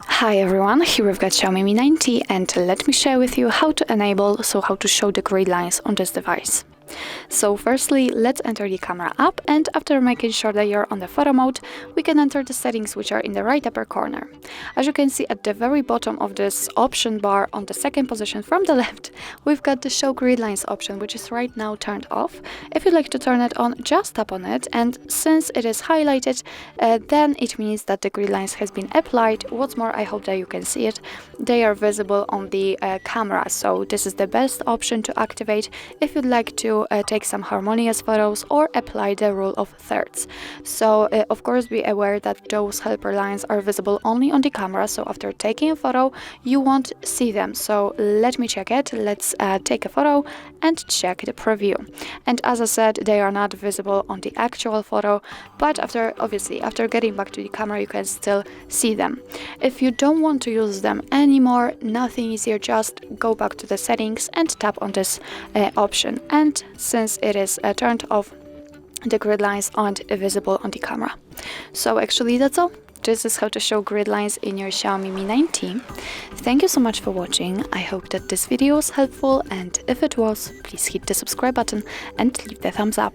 Hi everyone, here we've got Xiaomi Mi 9T and let me share with you how to enable, how to show the grid lines on this device. So firstly, let's enter the camera app, and after making sure that you're on the photo mode, we can enter the settings which are in the right upper corner. As you can see at the very bottom of this option bar on the second position from the left, we've got the show grid lines option, which is right now turned off. If you'd like to turn it on, just tap on it, and since it is highlighted, then it means that the grid lines has been applied. What's more, I hope that you can see it. They are visible on the camera, so this is the best option to activate if you'd like to take some harmonious photos or apply the rule of thirds. So of course be aware that those helper lines are visible only on the camera, so after taking a photo you won't see them. So let me check it. Let's take a photo and check the preview, and as I said, they are not visible on the actual photo, but after getting back to the camera you can still see them. If you don't want to use them anymore, nothing easier, just go back to the settings and tap on this option, and since it is turned off, the grid lines aren't visible on the camera. So actually that's all. This is how to show grid lines in your Xiaomi Mi 9T. Thank you so much for watching. I hope that this video was helpful, and if it was, please hit the subscribe button and leave the thumbs up.